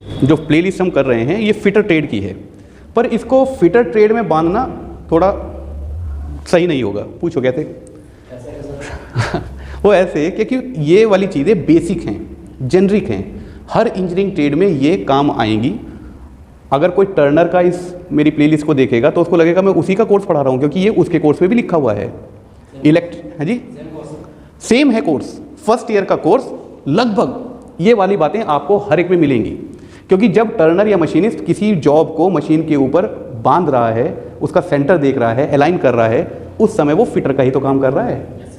जो प्लेलिस्ट हम कर रहे हैं ये फिटर ट्रेड की है, पर इसको फिटर ट्रेड में बांधना थोड़ा सही नहीं होगा। पूछो कैसे? वो ऐसे क्योंकि ये वाली चीज़ें बेसिक हैं, जेनरिक हैं, हर इंजीनियरिंग ट्रेड में ये काम आएंगी। अगर कोई टर्नर का इस मेरी प्लेलिस्ट को देखेगा तो उसको लगेगा मैं उसी का कोर्स पढ़ा रहा हूँ, क्योंकि ये उसके कोर्स में भी लिखा हुआ है। है जी, सेम है कोर्स, फर्स्ट ईयर का कोर्स, लगभग ये वाली बातें आपको हर एक में मिलेंगी। क्योंकि जब टर्नर या मशीनिस्ट किसी जॉब को मशीन के ऊपर बांध रहा है, उसका सेंटर देख रहा है, अलाइन कर रहा है, उस समय वो फिटर का ही तो काम कर रहा है,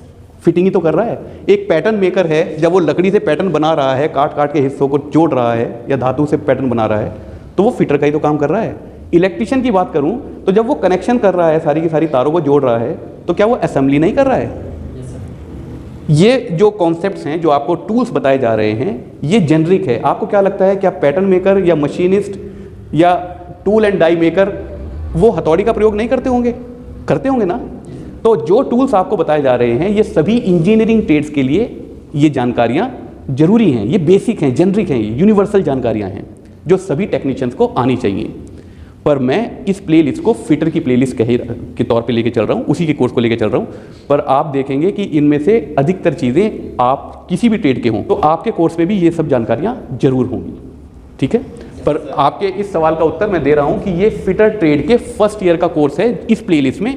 फिटिंग ही तो कर रहा है। एक पैटर्न मेकर है, जब वो लकड़ी से पैटर्न बना रहा है, काट काट के हिस्सों को जोड़ रहा है या धातु से पैटर्न बना रहा है, तो वो फिटर का ही तो काम कर रहा है। इलेक्ट्रिशियन की बात करूं तो जब वो कनेक्शन कर रहा है, सारी की सारी तारों को जोड़ रहा है, तो क्या वो असेंबली नहीं कर रहा है? ये जो कॉन्सेप्ट्स हैं, जो आपको टूल्स बताए जा रहे हैं, ये जेनरिक है। आपको क्या लगता है, क्या पैटर्न मेकर या मशीनिस्ट या टूल एंड डाई मेकर वो हथौड़ी का प्रयोग नहीं करते होंगे? करते होंगे ना। तो जो टूल्स आपको बताए जा रहे हैं, ये सभी इंजीनियरिंग ट्रेड्स के लिए ये जानकारियाँ जरूरी हैं, ये बेसिक हैं, जेनरिक हैं, यूनिवर्सल जानकारियाँ हैं जो सभी टेक्नीशियंस को आनी चाहिए। पर मैं इस प्लेलिस्ट को फिटर की प्लेलिस्ट के तौर पे लेके चल रहा हूँ, उसी के कोर्स को लेके चल रहा हूँ। पर आप देखेंगे कि इनमें से अधिकतर चीज़ें आप किसी भी ट्रेड के हों तो आपके कोर्स में भी ये सब जानकारियाँ जरूर होंगी, ठीक है। पर आपके इस सवाल का उत्तर मैं दे रहा हूँ कि ये फिटर ट्रेड के फर्स्ट ईयर का कोर्स है इस प्लेलिस्ट में।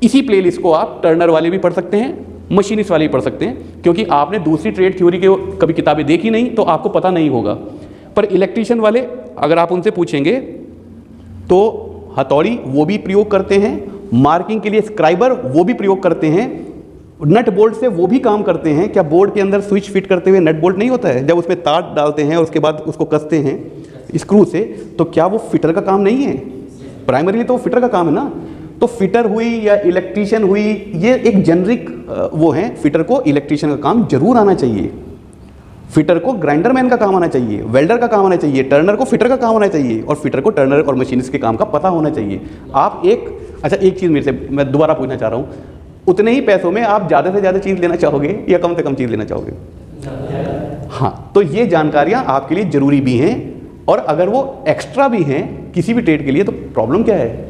इसी प्लेलिस्ट को आप टर्नर वाले भी पढ़ सकते हैं, मशीनिस्ट वाले भी पढ़ सकते हैं, क्योंकि आपने दूसरी ट्रेड थ्योरी के कभी किताबें देखी नहीं तो आपको पता नहीं होगा। पर इलेक्ट्रीशियन वाले अगर आप उनसे पूछेंगे तो हथौड़ी वो भी प्रयोग करते हैं, मार्किंग के लिए स्क्राइबर वो भी प्रयोग करते हैं, नट बोल्ट से वो भी काम करते हैं। क्या बोर्ड के अंदर स्विच फिट करते हुए नट बोल्ट नहीं होता है, जब उसमें तार डालते हैं और उसके बाद उसको कसते हैं स्क्रू से, तो क्या वो फिटर का काम नहीं है? प्राइमरीली तो फिटर का काम है ना। तो फिटर हुई या इलेक्ट्रीशियन हुई, ये एक जेनरिक वो हैं। फिटर को इलेक्ट्रीशियन का काम जरूर आना चाहिए, फिटर को ग्राइंडर मैन का काम आना चाहिए, वेल्डर का काम आना चाहिए, टर्नर को फिटर का काम आना चाहिए, और फिटर को टर्नर और मशीनिस्ट के काम का पता होना चाहिए। आप एक चीज़ मेरे से मैं दोबारा पूछना चाह रहा हूँ, उतने ही पैसों में आप ज़्यादा से ज़्यादा चीज़ लेना चाहोगे या कम से कम चीज़ लेना चाहोगे? हाँ, तो ये जानकारियाँ आपके लिए ज़रूरी भी हैं, और अगर वो एक्स्ट्रा भी हैं किसी भी ट्रेड के लिए तो प्रॉब्लम क्या है?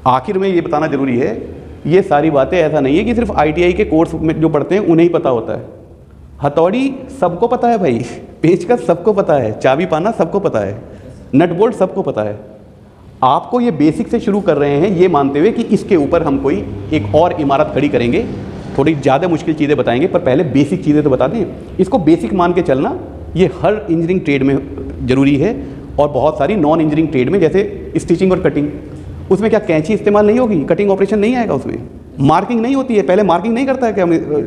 आखिर में ये बताना जरूरी है, ये सारी बातें ऐसा नहीं है कि सिर्फ ITI के कोर्स में जो पढ़ते हैं उन्हें ही पता होता है। हथौड़ी सबको पता है भाई, पेचकस सबको पता है, चाबी पाना सबको पता है, नट बोल्ट सबको पता है। आपको ये बेसिक से शुरू कर रहे हैं, ये मानते हुए कि इसके ऊपर हम कोई एक और इमारत खड़ी करेंगे, थोड़ी ज़्यादा मुश्किल चीज़ें बताएंगे, पर पहले बेसिक चीज़ें तो बता दें। इसको बेसिक मान के चलना ये हर इंजीनियरिंग ट्रेड में ज़रूरी है, और बहुत सारी नॉन इंजीनियरिंग ट्रेड में, जैसे स्टिचिंग और कटिंग, उसमें क्या कैंची इस्तेमाल नहीं होगी, कटिंग ऑपरेशन नहीं आएगा, उसमें मार्किंग नहीं होती है, पहले मार्किंग नहीं करता है क्या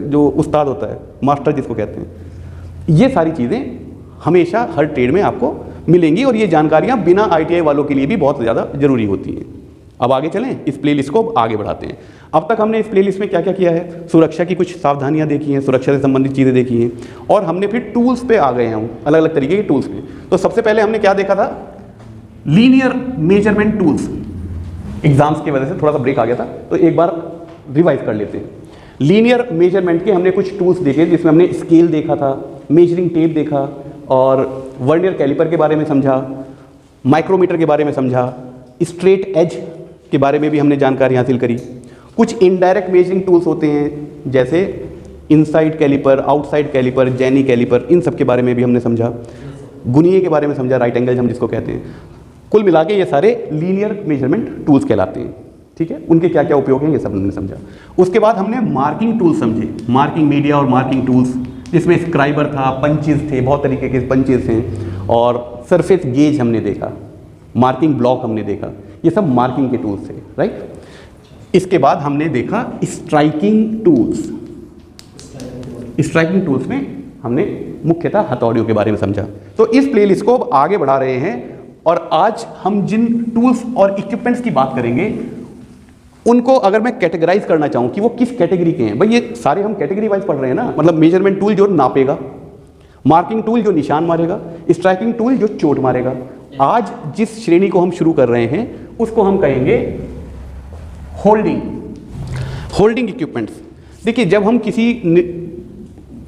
जो उस्ताद होता है, मास्टर जिसको कहते हैं। ये सारी चीज़ें हमेशा हर ट्रेड में आपको मिलेंगी, और ये जानकारियाँ बिना ITI वालों के लिए भी बहुत ज़्यादा ज़रूरी होती हैं। अब आगे चलें, इस प्लेलिस्ट को आगे बढ़ाते हैं। अब तक हमने इस प्लेलिस्ट में क्या क्या किया है? सुरक्षा की कुछ सावधानियाँ देखी हैं, सुरक्षा से संबंधित चीज़ें देखी हैं, और हमने फिर टूल्स पे आ गए हैं, अलग अलग तरीके के टूल्स पे। तो सबसे पहले हमने क्या देखा था? Linear measurement tools. एग्जाम्स की वजह से थोड़ा सा ब्रेक आ गया था, तो एक बार रिवाइज कर लेते हैं। लीनियर मेजरमेंट के हमने कुछ टूल्स देखे, जिसमें हमने स्केल देखा था, मेजरिंग टेप देखा, और वर्नियर कैलिपर के बारे में समझा, माइक्रोमीटर के बारे में समझा, स्ट्रेट एज के बारे में भी हमने जानकारी हासिल करी। कुछ इनडायरेक्ट मेजरिंग टूल्स होते हैं, जैसे inside calliper, outside calliper, jenny calliper, इन सब के बारे में भी हमने समझा। गुनिये के बारे में समझा, राइट एंगल हम जिसको कहते हैं। कुल मिला के ये सारे लीनियर मेजरमेंट टूल्स कहलाते हैं, ठीक है। उनके क्या क्या उपयोग हैं ये सब हमने समझा। उसके बाद हमने मार्किंग टूल्स समझे, मार्किंग मीडिया और मार्किंग टूल्स, जिसमें स्क्राइबर था, पंचेस थे, बहुत तरीके के पंचेस हैं, और सरफेस गेज हमने देखा, मार्किंग ब्लॉक हमने देखा, ये सब मार्किंग के टूल्स थे, राइट। इसके बाद हमने देखा स्ट्राइकिंग टूल्स। स्ट्राइकिंग टूल्स में हमने मुख्यतः हथौड़ियों के बारे में समझा। तो इस प्लेलिस्ट को अब आगे बढ़ा रहे हैं, और आज हम जिन टूल्स और इक्विपमेंट्स की बात करेंगे उनको अगर मैं कैटेगराइज करना चाहूँ कि वो किस कैटेगरी के हैं, भाई ये सारे हम कैटेगरी वाइज पढ़ रहे हैं ना। मतलब मेजरमेंट टूल जो नापेगा, मार्किंग टूल जो निशान मारेगा, स्ट्राइकिंग टूल जो चोट मारेगा। आज जिस श्रेणी को हम शुरू कर रहे हैं उसको हम कहेंगे होल्डिंग इक्विपमेंट्स। देखिए, जब हम किसी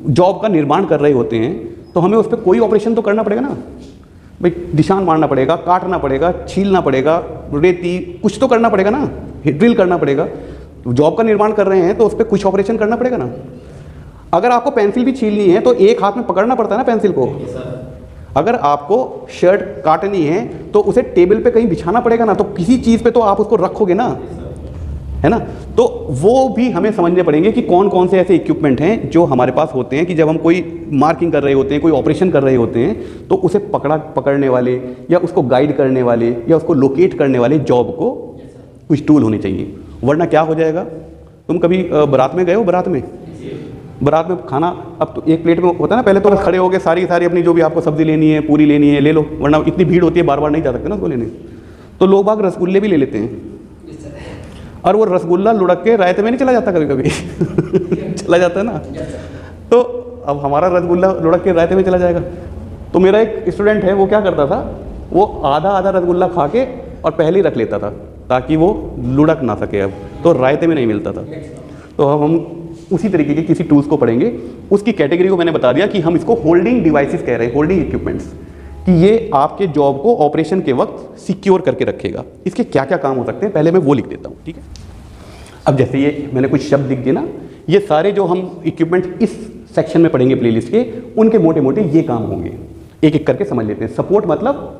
जॉब का निर्माण कर रहे होते हैं तो हमें उस पर कोई ऑपरेशन तो करना पड़ेगा ना। भाई निशान मारना पड़ेगा, काटना पड़ेगा, छीलना पड़ेगा, रेती कुछ तो करना पड़ेगा ना, ड्रिल करना पड़ेगा। जॉब का निर्माण कर रहे हैं तो उस पर कुछ ऑपरेशन करना पड़ेगा ना। अगर आपको पेंसिल भी छीलनी है तो एक हाथ में पकड़ना पड़ता है ना पेंसिल को। अगर आपको शर्ट काटनी है तो उसे टेबल पे कहीं बिछाना पड़ेगा ना, तो किसी चीज़ पे तो आप उसको रखोगे ना, है ना। तो वो भी हमें समझने पड़ेंगे कि कौन कौन से ऐसे इक्विपमेंट हैं जो हमारे पास होते हैं कि जब हम कोई मार्किंग कर रहे होते हैं, कोई ऑपरेशन कर रहे होते हैं, तो उसे पकड़ने वाले या उसको गाइड करने वाले या उसको लोकेट करने वाले जॉब को कुछ टूल होने चाहिए। वरना क्या हो जाएगा, तुम कभी बारात में गए हो? बारात में खाना अब तो एक प्लेट में होता है ना, पहले तो खड़े हो गए सारी अपनी जो भी आपको सब्जी लेनी है, पूरी लेनी है ले लो, वरना इतनी भीड़ होती है बार बार नहीं जा सकते ना उसको लेने। तो लोग बाग रसगुल्ले भी ले लेते हैं, और वो रसगुल्ला लुढ़क के रायते में नहीं चला जाता कभी कभी चला जाता है ना। तो अब हमारा रसगुल्ला लुढ़क के रायते में चला जाएगा। तो मेरा एक स्टूडेंट है, वो क्या करता था, वो आधा रसगुल्ला खा के और पहले ही रख लेता था ताकि वो लुढ़क ना सके, अब तो रायते में नहीं मिलता था। तो अब हम उसी तरीके के किसी टूल्स को पढ़ेंगे। उसकी कैटेगरी को मैंने बता दिया कि हम इसको होल्डिंग डिवाइसेस कह रहे हैं, होल्डिंग इक्विपमेंट्स, कि ये आपके जॉब को ऑपरेशन के वक्त सिक्योर करके रखेगा। इसके क्या क्या काम हो सकते हैं पहले मैं वो लिख देता हूँ, ठीक है। अब जैसे ये मैंने कुछ शब्द लिख दिए ना, ये सारे जो हम इक्विपमेंट इस सेक्शन में पढ़ेंगे प्लेलिस्ट के, उनके मोटे मोटे ये काम होंगे। एक एक करके समझ लेते हैं। सपोर्ट मतलब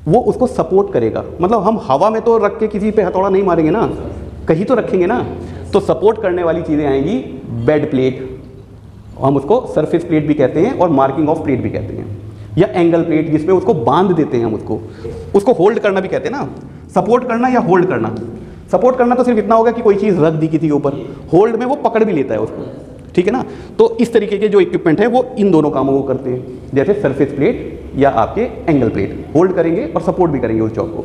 वो उसको सपोर्ट करेगा, मतलब हम हवा में तो रख के किसी पे हथौड़ा नहीं मारेंगे ना, कहीं तो रखेंगे ना। तो सपोर्ट करने वाली चीज़ें आएंगी, बेड प्लेट, हम उसको सरफेस प्लेट भी कहते हैं और मार्किंग ऑफ प्लेट भी कहते हैं, या एंगल प्लेट जिसमें उसको बांध देते हैं हम उसको होल्ड करना भी कहते हैं ना। सपोर्ट करना या होल्ड करना, सपोर्ट करना तो सिर्फ इतना होगा कि कोई चीज़ रख दी किसी के ऊपर, होल्ड में वो पकड़ भी लेता है उसको, ठीक है ना। तो इस तरीके के जो इक्विपमेंट है वो इन दोनों कामों को करते हैं, जैसे सरफेस प्लेट या आपके एंगल प्लेट, होल्ड करेंगे और सपोर्ट भी करेंगे उस जॉब को।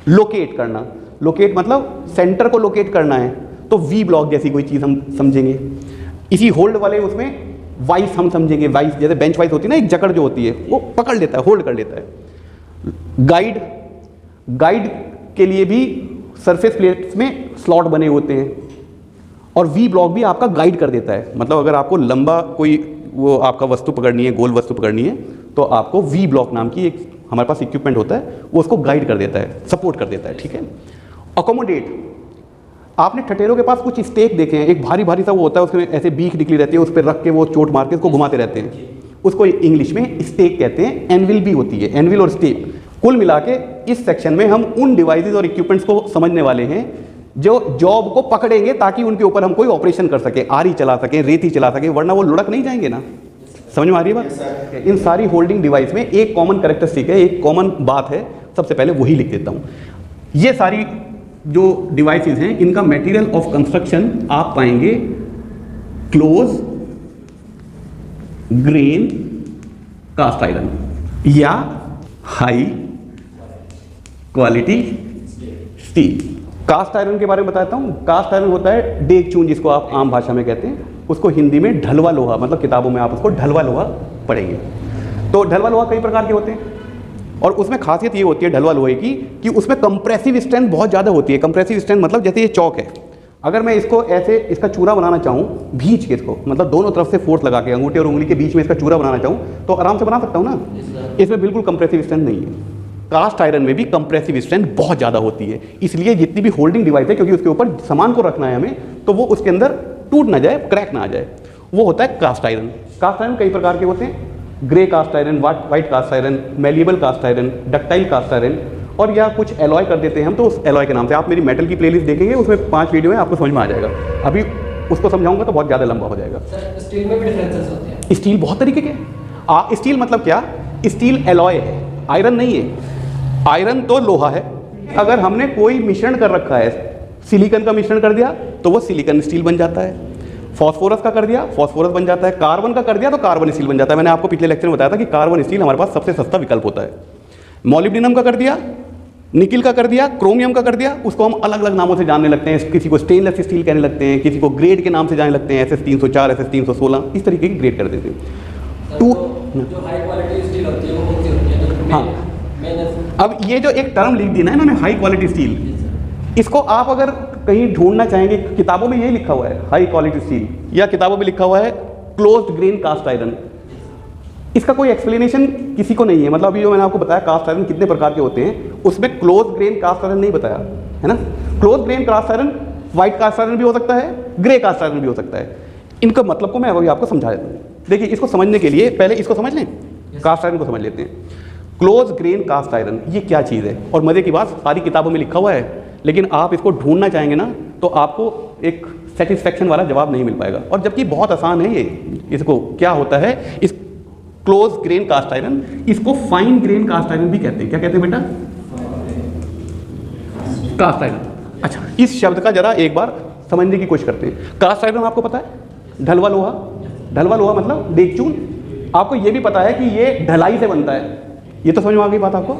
लोकेट करना, लोकेट मतलब सेंटर को लोकेट करना है, तो वी ब्लॉक जैसी कोई चीज़ हम समझेंगे। इसी होल्ड वाले उसमें वाइस हम समझेंगे, वाइस जैसे बेंच वाइस होती है ना, एक जकड़ जो होती है वो पकड़ लेता है, होल्ड कर लेता है। गाइड के लिए भी सरफेस प्लेट्स में स्लॉट बने होते हैं, और वी ब्लॉक भी आपका गाइड कर देता है। मतलब अगर आपको लंबा कोई वो आपका वस्तु पकड़नी है, गोल वस्तु पकड़नी है, तो आपको वी ब्लॉक नाम की एक हमारे पास इक्विपमेंट होता है, वो उसको गाइड कर देता है, सपोर्ट कर देता है, ठीक है। अकोमोडेट, आपने ठठेरों के पास कुछ स्टेक देखे हैं, एक भारी भारी सा वो होता है, उसमें ऐसे बीक निकली रहती है, उस पर रख के वो चोट मार के उसको घुमाते रहते हैं, उसको इंग्लिश में स्टेक कहते हैं। एनविल भी होती है, एनविल और स्टेक। कुल मिला के इस सेक्शन में हम उन डिवाइसेस और इक्विपमेंट्स को समझने वाले हैं जो जॉब को पकड़ेंगे ताकि उनके ऊपर हम कोई ऑपरेशन कर सके, आरी चला सके, रेती चला सके, वरना वो लुढ़क नहीं जाएंगे ना। समझ में आ रही है बात? इन सारी होल्डिंग डिवाइस में एक कॉमन कैरेक्टरिस्टिक है, एक कॉमन बात है, सबसे पहले वही लिख देता हूँ। ये सारी जो डिवाइसेस हैं इनका मटेरियल ऑफ कंस्ट्रक्शन आप पाएंगे क्लोज ग्रेन कास्ट आयरन या high quality steel. Cast iron के बारे में बताता हूँ। कास्ट आयरन होता है डेग चून, जिसको आप आम भाषा में कहते हैं, उसको हिंदी में ढलवा लोहा, मतलब किताबों में आप उसको ढलवा लोहा पढ़ेंगे। तो ढलवा लोहा कई प्रकार के होते हैं, और उसमें खासियत ये होती है ढलवा लोहे की कि उसमें कंप्रेसिव स्ट्रेंथ बहुत ज़्यादा होती है। कंप्रेसिव स्ट्रेंथ मतलब जैसे ये चौक है, अगर मैं इसको ऐसे इसका चूरा बनाना चाहूँ, भींच के इसको, मतलब दोनों तरफ से फोर्स लगा के अंगूठे और उंगली के बीच में इसका चूरा बनाना चाहूँ, तो आराम से बना सकता हूँ ना। इसमें बिल्कुल कंप्रेसिव स्ट्रेंथ नहीं है। कास्ट आयरन में भी कंप्रेसिव स्ट्रेंथ बहुत ज़्यादा होती है, इसलिए जितनी भी होल्डिंग डिवाइस है, क्योंकि उसके ऊपर सामान को रखना है हमें, तो वो उसके अंदर टूट ना जाए, क्रैक ना आ जाए, वो होता है कास्ट आयरन। कास्ट आयरन कई प्रकार के होते हैं, grey cast iron, white cast iron, malleable cast iron, ductile cast iron, और या कुछ एलॉय कर देते हैं हम, तो उस एलॉय के नाम से। आप मेरी मेटल की प्लेलिस्ट देखेंगे, उसमें 5 वीडियो है, आपको समझ में आ जाएगा। अभी उसको समझाऊंगा तो बहुत ज़्यादा लंबा हो जाएगा। स्टील में भी डिफरेंसेस होते हैं। स्टील बहुत तरीके के। स्टील मतलब क्या? स्टील एलॉय है, आयरन नहीं है। आयरन तो लोहा है। अगर हमने कोई मिश्रण कर रखा है, सिलिकॉन का मिश्रण कर दिया तो वो सिलिकॉन स्टील बन जाता है, फॉस्फोरस का कर दिया फॉस्फोरस बन जाता है, कार्बन का कर दिया तो कार्बन स्टील बन जाता है। मैंने आपको पिछले लेक्चर में बताया था कि कार्बन स्टील हमारे पास सबसे सस्ता विकल्प होता है। मॉलिब्डेनम का कर दिया, निकिल का कर दिया, क्रोमियम का कर दिया, उसको हम अलग अलग नामों से जानने लगते हैं। किसी को स्टेनलेस स्टील कहने लगते हैं, किसी को ग्रेड के नाम से जानने लगते हैं, SS304, SS316, इस तरीके की ग्रेड कर देते हैं। जो हाई क्वालिटी स्टील होती है वो कौन सी होती है? हाँ, अब ये जो एक टर्म लिख दी ना इन्होंने, हाई क्वालिटी स्टील, इसको आप अगर कहीं ढूंढना चाहेंगे, किताबों में यही लिखा हुआ है हाई क्वालिटी स्टील, या किताबों में लिखा हुआ है क्लोज्ड ग्रेन कास्ट आयरन। इसका कोई एक्सप्लेनेशन किसी को नहीं है। मतलब अभी जो मैंने आपको बताया कास्ट आयरन कितने प्रकार के होते हैं, उसमें क्लोज ग्रेन कास्ट आयरन नहीं बताया है ना। Close grain cast iron white cast iron भी हो सकता है, ग्रे कास्ट आयरन भी हो सकता है। इनका मतलब को मैं अभी आपको समझा देता हूँ। देखिए, इसको समझने के लिए पहले इसको समझ लें, कास्ट आयरन को समझ लेते हैं। क्लोज ग्रेन कास्ट आयरन ये क्या चीज़ है, और मज़े की बात सारी किताबों में लिखा हुआ है, लेकिन आप इसको ढूंढना चाहेंगे ना तो आपको एक सेटिस्फैक्शन वाला जवाब नहीं मिल पाएगा। और जबकि बहुत आसान है ये। इसको क्या होता है, इस क्लोज ग्रेन कास्ट आयरन, इसको फाइन ग्रेन कास्ट आयरन भी कहते हैं। क्या कहते हैं बेटा? Cast iron. अच्छा, इस शब्द का जरा एक बार समझने की कोशिश करते हैं। कास्ट आयरन आपको पता है ढलवा लोहा, ढलवा लोहा मतलब डेगचून। आपको ये भी पता है कि ये ढलाई से बनता है, ये तो समझ में आ गई बात आपको।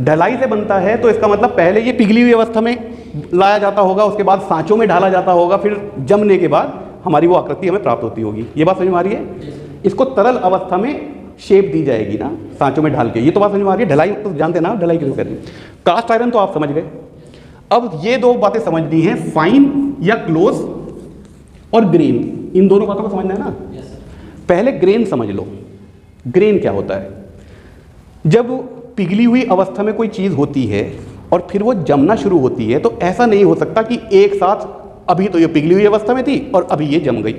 ढलाई से बनता है तो इसका मतलब पहले ये पिघली हुई अवस्था में लाया जाता होगा, उसके बाद सांचों में ढाला जाता होगा, फिर जमने के बाद हमारी वो आकृति हमें प्राप्त होती होगी। ये बात समझ में आ रही है। इसको तरल अवस्था में शेप दी जाएगी ना सांचों में ढाल के, ये तो बात समझ में आ रही है। ढलाई तो जानते ना, ढलाई क्यों कहते हैं। कास्ट आयरन तो आप समझ गए। अब ये दो बातें समझनी है, फाइन या क्लोज और ग्रेन, इन दोनों बातों को समझना है ना। पहले ग्रेन समझ लो। ग्रेन क्या होता है? जब पिघली हुई अवस्था में कोई चीज़ होती है और फिर वो जमना शुरू होती है, तो ऐसा नहीं हो सकता कि एक साथ अभी तो ये पिघली हुई अवस्था में थी और अभी ये जम गई,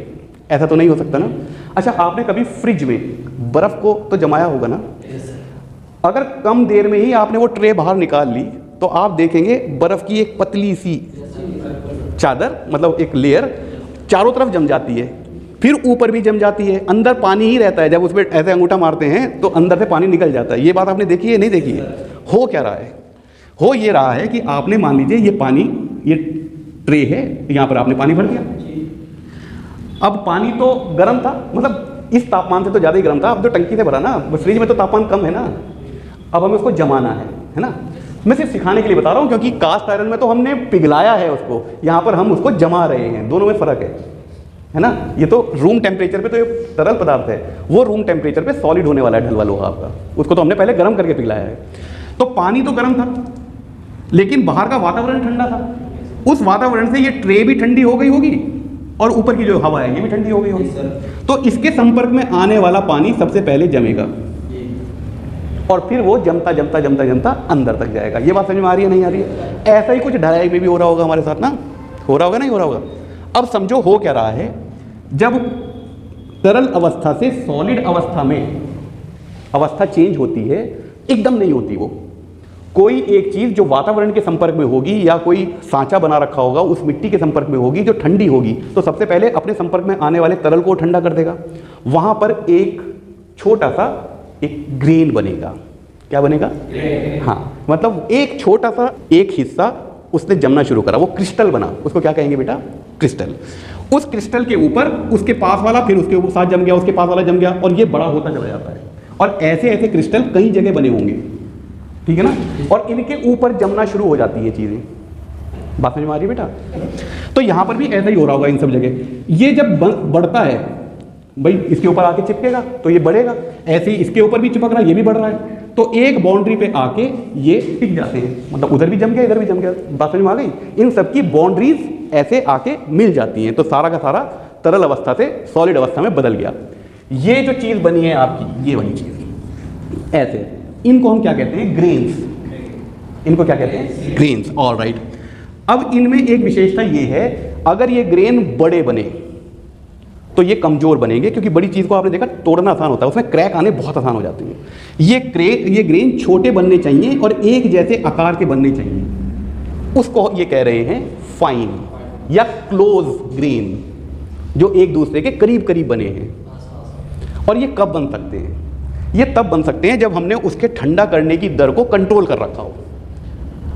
ऐसा तो नहीं हो सकता ना। अच्छा, आपने कभी फ्रिज में बर्फ़ को तो जमाया होगा ना। अगर कम देर में ही आपने वो ट्रे बाहर निकाल ली तो आप देखेंगे बर्फ़ की एक पतली सी चादर, मतलब एक लेयर चारों तरफ जम जाती है, फिर ऊपर भी जम जाती है, अंदर पानी ही रहता है। जब उसमें ऐसे अंगूठा मारते हैं तो अंदर से पानी निकल जाता है। ये बात आपने देखी है नहीं देखी है? हो क्या रहा है? हो ये रहा है कि आपने मान लीजिए ये पानी, ये ट्रे है, यहाँ पर आपने पानी भर दिया। अब पानी तो गर्म था, मतलब इस तापमान से तो ज़्यादा ही गर्म था। अब तो टंकी से भरा ना, फ्रिज में तो तापमान कम है ना। अब हमें उसको जमाना है ना। मैं सिर्फ सिखाने के लिए बता रहा हूँ, क्योंकि कास्ट आयरन में तो हमने पिघलाया है उसको, यहाँ पर हम उसको जमा रहे हैं। दोनों में फ़र्क है ना। ये तो रूम टेम्परेचर पे तो ये तरल पदार्थ है, वो रूम टेम्परेचर पे सॉलिड होने वाला है ढलवा लोहा आपका। उसको तो हमने पहले गर्म करके पिघलाया है। तो पानी तो गर्म था, लेकिन बाहर का वातावरण ठंडा था। उस वातावरण से ये ट्रे भी ठंडी हो गई होगी और ऊपर की जो हवा है ये भी ठंडी हो गई होगी। तो इसके संपर्क में आने वाला पानी सबसे पहले जमेगा और फिर वो जमता जमता जमता जमता अंदर तक जाएगा। ये बात समझ में आ रही है नहीं आ रही है? ऐसा ही कुछ ढलाई में भी हो रहा होगा हमारे साथ ना, हो रहा होगा नहीं हो रहा होगा। अब समझो हो क्या रहा है, जब तरल अवस्था से सॉलिड अवस्था में अवस्था चेंज होती है, एकदम नहीं होती वो। कोई एक चीज़ जो वातावरण के संपर्क में होगी या कोई सांचा बना रखा होगा उस मिट्टी के संपर्क में होगी जो ठंडी होगी, तो सबसे पहले अपने संपर्क में आने वाले तरल को ठंडा कर देगा। वहाँ पर एक छोटा सा एक ग्रेन बनेगा। क्या बनेगा? हाँ, मतलब एक छोटा सा एक हिस्सा उसने जमना शुरू करा, वो क्रिस्टल बना। उसको क्या कहेंगे बेटा? क्रिस्टल। उस क्रिस्टल के ऊपर उसके पास वाला, फिर उसके साथ जम गया, उसके पास वाला जम गया, और ये बड़ा होता चला जाता है। और ऐसे ऐसे क्रिस्टल कई जगह बने होंगे, ठीक है ना। और इनके ऊपर जमना शुरू हो जाती है चीज़ें। बात समझ में आ रही है बेटा? तो यहाँ पर भी ऐसा ही हो रहा होगा इन सब जगह। ये जब बढ़ता है भाई, इसके ऊपर आके चिपकेगा तो ये बढ़ेगा, ऐसे ही इसके ऊपर भी चिपक रहा है, ये भी बढ़ रहा है। तो एक बाउंड्री पे आके ये टिक जाते हैं, मतलब उधर भी जम गया इधर भी जम गया। बात समझ में आ गई? इन सब की बाउंड्रीज ऐसे आके मिल जाती हैं, तो सारा का सारा तरल अवस्था से सॉलिड अवस्था में बदल गया। ये जो चीज़ बनी है आपकी, ये वाली चीज़ ऐसे, इनको हम क्या कहते हैं? ग्रेन्स। इनको क्या कहते हैं? ग्रेन्स। All right. अब इनमें एक विशेषता ये है, अगर ये ग्रेन बड़े बने तो ये कमजोर बनेंगे, क्योंकि बड़ी चीज़ को आपने देखा तोड़ना आसान होता है, उसमें क्रैक आने बहुत आसान हो जाते हैं। ये ग्रेन छोटे बनने चाहिए और एक जैसे आकार के बनने चाहिए। उसको ये कह रहे हैं फाइन या क्लोज ग्रेन, जो एक दूसरे के करीब करीब बने हैं। और ये कब बन सकते हैं? ये तब बन सकते हैं जब हमने उसके ठंडा करने की दर को कंट्रोल कर रखा हो।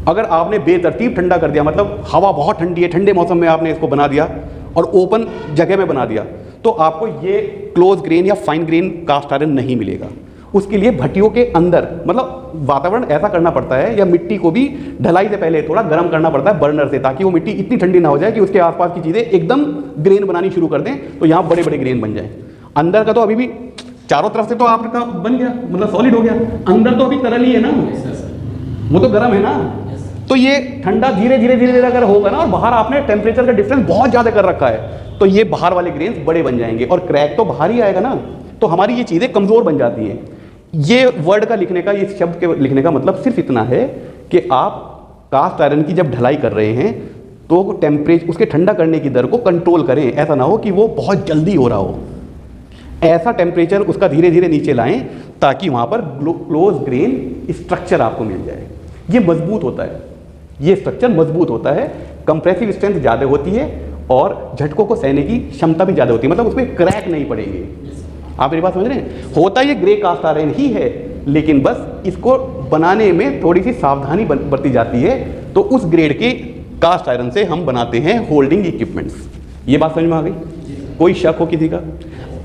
अगर आपने बेतरतीब ठंडा कर दिया, मतलब हवा बहुत ठंडी है, ठंडे मौसम में आपने इसको बना दिया और ओपन जगह में बना दिया, तो आपको ये क्लोज ग्रेन या फाइन ग्रेन कास्ट आयरन नहीं मिलेगा। उसके लिए भट्टियों के अंदर, मतलब वातावरण ऐसा करना पड़ता है, या मिट्टी को भी ढलाई से पहले थोड़ा गर्म करना पड़ता है बर्नर से, ताकि वो मिट्टी इतनी ठंडी ना हो जाए कि उसके आसपास की चीज़ें एकदम ग्रेन बनानी शुरू कर दें, तो यहाँ बड़े बड़े ग्रेन बन जाए। अंदर का तो अभी भी चारों तरफ से तो आपका बन गया, मतलब सॉलिड हो गया, अंदर तो अभी तरल ही है ना, वो तो गर्म है ना। तो ये ठंडा धीरे धीरे धीरे धीरे अगर होगा ना, और बाहर आपने टेम्परेचर का डिफरेंस बहुत ज़्यादा कर रखा है, तो ये बाहर वाले ग्रेन्स बड़े बन जाएंगे और क्रैक तो बाहर ही आएगा ना। तो हमारी ये चीज़ें कमज़ोर बन जाती हैं। ये वर्ड का लिखने का, इस शब्द के लिखने का मतलब सिर्फ इतना है कि आप कास्ट आयरन की जब ढलाई कर रहे हैं तो टेम्परेचर, उसके ठंडा करने की दर को कंट्रोल करें। ऐसा ना हो कि वो बहुत जल्दी हो रहा हो, ऐसा टेम्परेचर उसका धीरे धीरे नीचे लाएं ताकि वहाँ पर क्लोज ग्रेन स्ट्रक्चर आपको मिल जाए। ये मजबूत होता है, ये स्ट्रक्चर मजबूत होता है, कंप्रेसिव स्ट्रेंथ ज़्यादा होती है और झटकों को सहने की क्षमता भी ज़्यादा होती है, मतलब उसमें क्रैक नहीं पड़ेंगे। आप मेरी बात समझ रहे हैं? होता ये ग्रे कास्ट आयरन ही है, लेकिन बस इसको बनाने में थोड़ी सी सावधानी बरती जाती है। तो उस ग्रेड के कास्ट आयरन से हम बनाते हैं होल्डिंग इक्विपमेंट्स। ये बात समझ में आ गई? कोई शक हो किसी का?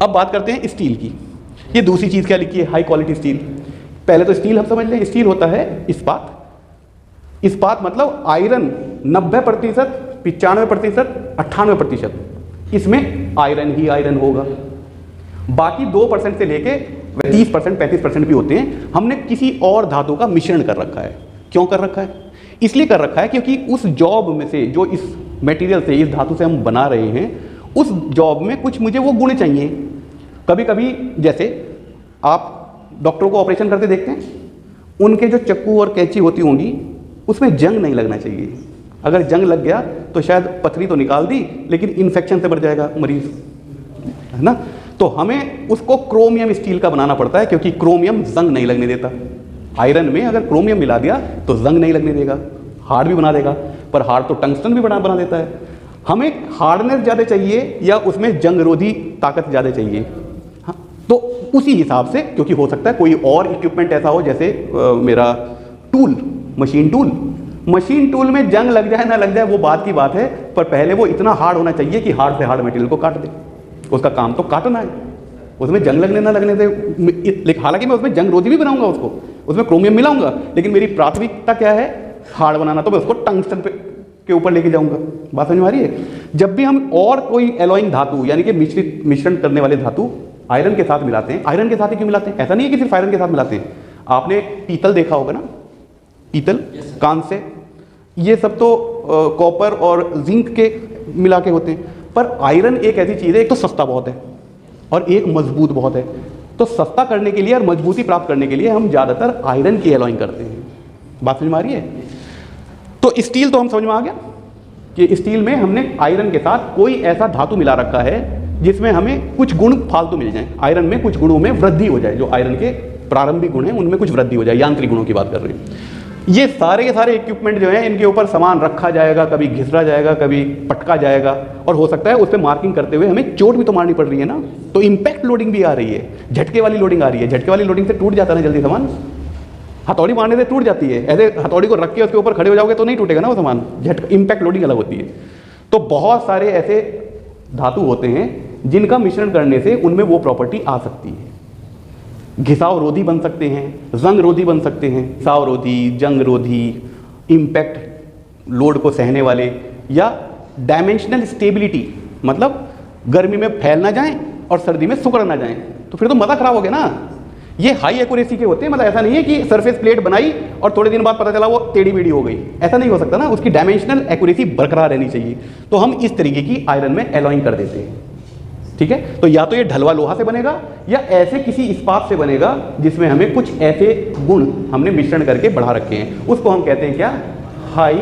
अब बात करते हैं स्टील की। ये दूसरी चीज़ क्या लिखी है? High quality steel. पहले तो स्टील हम समझ लें, स्टील होता है इस्पात। इस्पात मतलब आयरन 90%, 95%, 98%, इसमें आयरन ही आयरन होगा। बाकी 2% से लेके 30%, 35% भी होते हैं। हमने किसी और धातु का मिश्रण कर रखा है। क्यों कर रखा है? इसलिए कर रखा है क्योंकि उस जॉब में से, जो इस मटेरियल से, इस धातु से हम बना रहे हैं, उस जॉब में कुछ मुझे वो गुण चाहिए। कभी कभी जैसे आप डॉक्टरों को ऑपरेशन करते देखते हैं, उनके जो चक्कू और कैंची होती होंगी उसमें जंग नहीं लगना चाहिए। अगर जंग लग गया तो शायद पथरी तो निकाल दी, लेकिन इन्फेक्शन से बढ़ जाएगा मरीज, है ना? तो हमें उसको क्रोमियम स्टील का बनाना पड़ता है, क्योंकि क्रोमियम जंग नहीं लगने देता। आयरन में अगर क्रोमियम मिला दिया तो जंग नहीं लगने देगा, हार्ड भी बना देगा, पर हार्ड तो टंगस्टन भी बना देता है। हमें हार्डनेस ज़्यादा चाहिए या उसमें जंग रोधी ताकत ज़्यादा चाहिए? हाँ, तो उसी हिसाब से, क्योंकि हो सकता है कोई और इक्विपमेंट ऐसा हो, जैसे मेरा टूल, मशीन टूल में जंग लग जाए ना लग जाए वो बात की बात है, पर पहले वो इतना हार्ड होना चाहिए कि हार्ड से हार्ड मटेरियल को काट दे। उसका काम तो काटना है, उसमें जंग लगने ना लगने से। हालांकि मैं उसमें जंग रोधी भी बनाऊंगा, उसको उसमें क्रोमियम मिलाऊंगा, लेकिन मेरी प्राथमिकता क्या है? हार्ड बनाना। तो मैं उसको टंगस्टन के ऊपर लेके जाऊंगा। बात समझ में आ रही है? जब भी हम और कोई एलॉइंग धातु, यानी कि मिश्रण करने वाले धातु आयरन के साथ मिलाते हैं, आयरन के साथ ही क्यों मिलाते हैं? ऐसा नहीं है कि सिर्फ आयरन के साथ मिलाते हैं। आपने पीतल देखा होगा ना, पीतल, कांस्य, ये सब तो कॉपर और जिंक के मिला के होते हैं। पर आयरन एक ऐसी चीज़ है, एक तो सस्ता बहुत है और एक मजबूत बहुत है। तो सस्ता करने के लिए और मजबूती प्राप्त करने के लिए हम ज़्यादातर आयरन की एलॉइंग करते हैं। बात समझ में आ रही है? तो स्टील तो हम समझ में आ गया कि स्टील में हमने आयरन के साथ कोई ऐसा धातु मिला रखा है जिसमें हमें कुछ गुण फालतू मिल जाए, आयरन में कुछ गुणों में वृद्धि हो जाए, जो आयरन के प्रारंभिक गुण हैं उनमें कुछ वृद्धि हो जाए, यांत्रिक गुणों की बात कर रहे हैं। ये सारे के सारे इक्विपमेंट जो हैं, इनके ऊपर सामान रखा जाएगा, कभी घिसरा जाएगा, कभी पटका जाएगा, और हो सकता है उस पर मार्किंग करते हुए हमें चोट भी तो मारनी पड़ रही है ना। तो इम्पैक्ट लोडिंग भी आ रही है, झटके वाली लोडिंग आ रही है। झटके वाली लोडिंग से टूट जाता है ना जल्दी सामान, हथौड़ी मारने से टूट जाती है। ऐसे हथौड़ी को रख के उसके ऊपर खड़े हो जाओगे तो नहीं टूटेगा ना वो सामान। इम्पैक्ट लोडिंग अलग होती है। तो बहुत सारे ऐसे धातु होते हैं जिनका मिश्रण करने से उनमें वो प्रॉपर्टी आ सकती है। घिसाव रोधी बन सकते हैं, जंग रोधी बन सकते हैं, घिसाव रोधी, जंग रोधी, इम्पैक्ट लोड को सहने वाले, या डायमेंशनल स्टेबिलिटी, मतलब गर्मी में फैल ना जाएं और सर्दी में सुकड़ ना जाएं। तो फिर तो मज़ा खराब हो गया ना। ये हाई एक्यूरेसी के होते हैं, मतलब ऐसा नहीं है कि सरफेस प्लेट बनाई और थोड़े दिन बाद पता चला वो टेढ़ी मेढ़ी हो गई, ऐसा नहीं हो सकता ना। उसकी डायमेंशनल एक्यूरेसी बरकरार रहनी चाहिए। तो हम इस तरीके की आयरन में एलॉइंग कर देते हैं, ठीक है। तो या तो ये ढलवा लोहा से बनेगा या ऐसे किसी इस्पात से बनेगा जिसमें हमें कुछ ऐसे गुण हमने मिश्रण करके बढ़ा रखे हैं, उसको हम कहते हैं क्या? High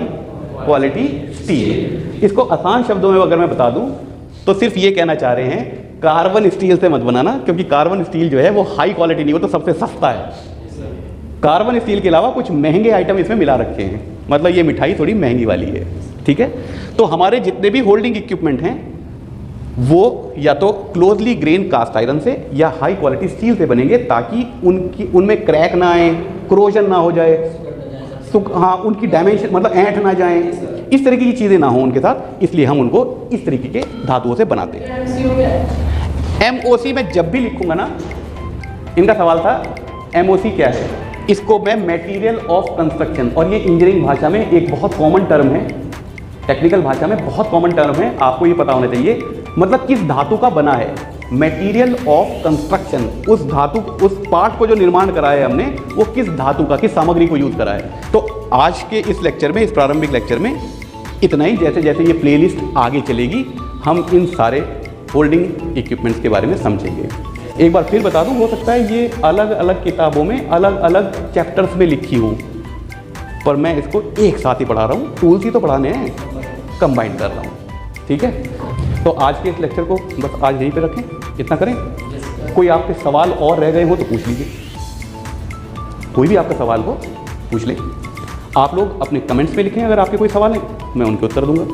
quality steel. इसको आसान शब्दों में अगर मैं बता दूं तो सिर्फ ये कहना चाह रहे हैं, कार्बन स्टील से मत बनाना, क्योंकि कार्बन स्टील जो है वो हाई क्वालिटी नहीं, वो तो सबसे सस्ता है। कार्बन स्टील के अलावा कुछ महंगे आइटम इसमें मिला रखे हैं, मतलब ये मिठाई थोड़ी महंगी वाली है, ठीक है। तो हमारे जितने भी होल्डिंग इक्विपमेंट हैं वो या तो क्लोजली ग्रेन कास्ट आयरन से या हाई क्वालिटी स्टील से बनेंगे, ताकि उनमें क्रैक ना आए, क्रोजन ना हो जाए, हाँ, उनकी डायमेंशन मतलब ऐंठ ना जाए, इस तरीके की चीज़ें ना हो उनके साथ। इसलिए हम उनको इस तरीके के धातुओं से बनाते हैं। MOC में जब भी लिखूंगा ना, इनका सवाल था MOC क्या है, इसको मैं मटेरियल ऑफ कंस्ट्रक्शन, और ये इंजीनियरिंग भाषा में एक बहुत कॉमन टर्म है, टेक्निकल भाषा में बहुत कॉमन टर्म है, आपको ये पता होना चाहिए। मतलब किस धातु का बना है, मटेरियल ऑफ कंस्ट्रक्शन, उस धातु, उस पार्ट को जो निर्माण कराया है हमने, वो किस धातु का, किस सामग्री को यूज़ करा है। तो आज के इस लेक्चर में, इस प्रारंभिक लेक्चर में इतना ही। जैसे जैसे ये प्लेलिस्ट आगे चलेगी हम इन सारे होल्डिंग इक्विपमेंट्स के बारे में समझेंगे। एक बार फिर बता दूं, हो सकता है ये अलग अलग किताबों में अलग अलग चैप्टर्स में लिखी हो, पर मैं इसको एक साथ ही पढ़ा रहा हूँ। टूल्स ही तो पढ़ाने हैं, कंबाइन कर रहा हूँ। ठीक है, तो आज के इस लेक्चर को बस आज यहीं पे रखें, इतना करें। कोई आपके सवाल और रह गए हो तो पूछ लीजिए, कोई भी आपका सवाल हो पूछ लें। आप लोग अपने कमेंट्स में लिखें, अगर आपके कोई सवाल हैं मैं उनके उत्तर दूंगा।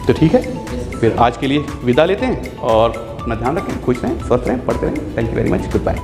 तो ठीक है, फिर आज के लिए विदा लेते हैं और अपना ध्यान रखें, खुश रहें, स्वस्थ रहें, पढ़ते रहें। Thank you very much, good bye.